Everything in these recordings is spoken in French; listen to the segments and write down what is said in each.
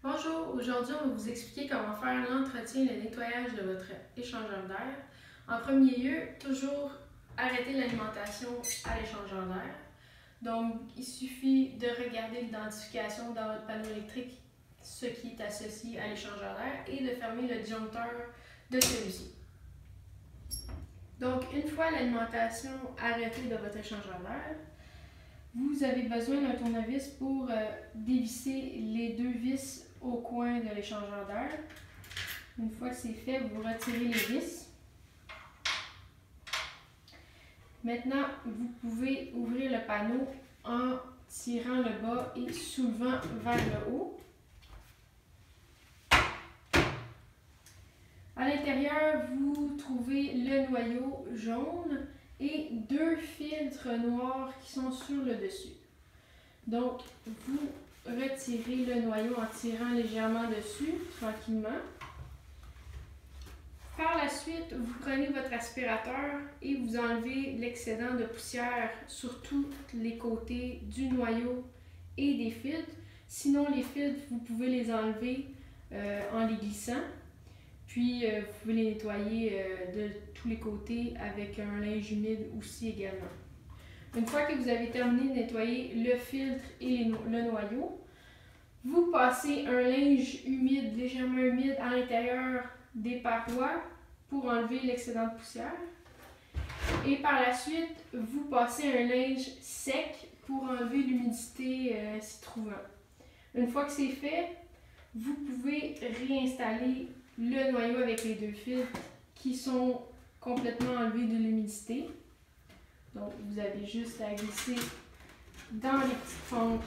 Bonjour, aujourd'hui on va vous expliquer comment faire l'entretien et le nettoyage de votre échangeur d'air. En premier lieu, toujours arrêter l'alimentation à l'échangeur d'air. Donc, il suffit de regarder l'identification dans votre panneau électrique, ce qui est associé à l'échangeur d'air, et de fermer le disjoncteur de celui-ci. Donc, une fois l'alimentation arrêtée de votre échangeur d'air, vous avez besoin d'un tournevis pour dévisser les deux vis au coin de l'échangeur d'air. Une fois que c'est fait, vous retirez les vis. Maintenant, vous pouvez ouvrir le panneau en tirant le bas et soulevant vers le haut. À l'intérieur, vous trouvez le noyau jaune et deux filtres noirs qui sont sur le dessus. Donc, vous retirez le noyau en tirant légèrement dessus, tranquillement. Par la suite, vous prenez votre aspirateur et vous enlevez l'excédent de poussière sur tous les côtés du noyau et des filtres. Sinon, les filtres, vous pouvez les enlever en les glissant. Puis, vous pouvez les nettoyer de tous les côtés avec un linge humide aussi également. Une fois que vous avez terminé de nettoyer le filtre et le noyau, vous passez un linge humide, légèrement humide à l'intérieur des parois pour enlever l'excédent de poussière. Et par la suite, vous passez un linge sec pour enlever l'humidité s'y trouvant. Une fois que c'est fait, vous pouvez réinstaller le noyau avec les deux filtres qui sont complètement enlevés de l'humidité. Donc, vous avez juste à glisser dans les petites fentes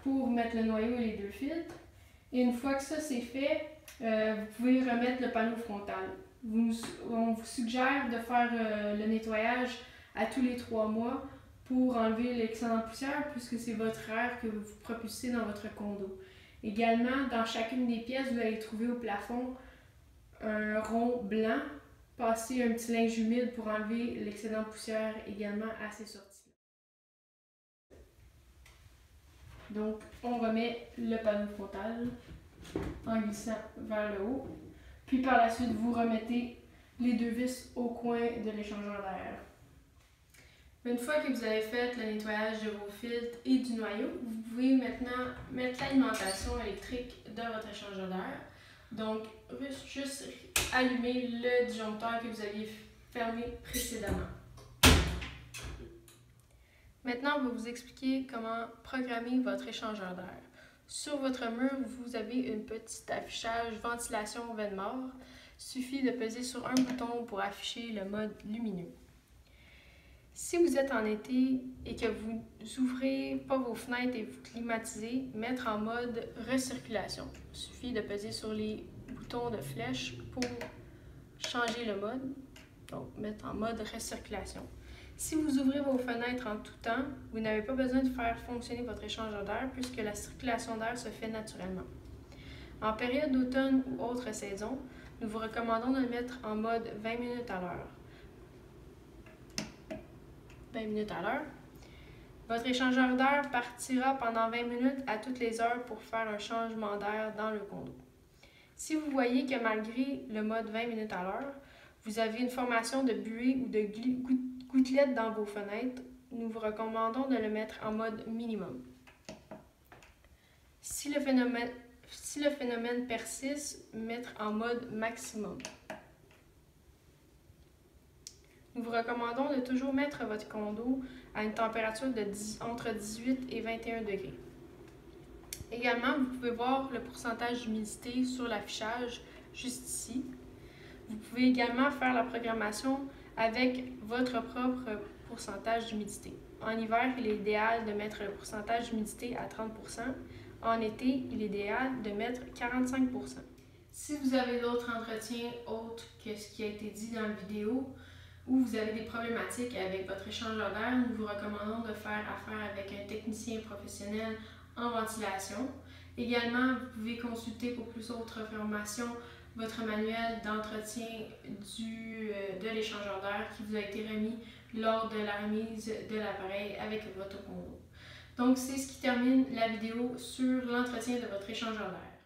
pour mettre le noyau et les deux filtres. Et une fois que ça c'est fait, vous pouvez remettre le panneau frontal. On vous suggère de faire le nettoyage à tous les 3 mois pour enlever l'excédent de poussière puisque c'est votre air que vous propulsez dans votre condo. Également, dans chacune des pièces, vous allez trouver au plafond un rond blanc. Passez un petit linge humide pour enlever l'excédent de poussière également à ces sorties. Donc, on remet le panneau frontal en glissant vers le haut. Puis par la suite, vous remettez les deux vis au coin de l'échangeur d'air. Une fois que vous avez fait le nettoyage de vos filtres et du noyau, vous pouvez maintenant mettre l'alimentation électrique de votre échangeur d'air. Donc, juste allumer le disjoncteur que vous aviez fermé précédemment. Maintenant, on va vous expliquer comment programmer votre échangeur d'air. Sur votre mur, vous avez une petite affichage ventilation veine mort. Il suffit de peser sur un bouton pour afficher le mode lumineux. Si vous êtes en été et que vous n'ouvrez pas vos fenêtres et vous climatisez, mettre en mode recirculation. Il suffit de peser sur les boutons de flèche pour changer le mode. Donc, mettre en mode recirculation. Si vous ouvrez vos fenêtres en tout temps, vous n'avez pas besoin de faire fonctionner votre échangeur d'air puisque la circulation d'air se fait naturellement. En période d'automne ou autre saison, nous vous recommandons de le mettre en mode 20 minutes à l'heure. 20 minutes à l'heure. Votre échangeur d'air partira pendant 20 minutes à toutes les heures pour faire un changement d'air dans le condo. Si vous voyez que malgré le mode 20 minutes à l'heure, vous avez une formation de buée ou de gouttelettes dans vos fenêtres, nous vous recommandons de le mettre en mode minimum. Si le phénomène persiste, mettre en mode maximum. Nous vous recommandons de toujours mettre votre condo à une température entre 18 et 21 degrés. Également, vous pouvez voir le pourcentage d'humidité sur l'affichage juste ici. Vous pouvez également faire la programmation avec votre propre pourcentage d'humidité. En hiver, il est idéal de mettre le pourcentage d'humidité à 30 %. En été, il est idéal de mettre 45 %. Si vous avez d'autres entretiens autres que ce qui a été dit dans la vidéo, ou vous avez des problématiques avec votre échangeur d'air, nous vous recommandons de faire affaire avec un technicien professionnel en ventilation. Également, vous pouvez consulter pour plus d'autres informations votre manuel d'entretien de l'échangeur d'air qui vous a été remis lors de la remise de l'appareil avec votre condo. Donc c'est ce qui termine la vidéo sur l'entretien de votre échangeur d'air.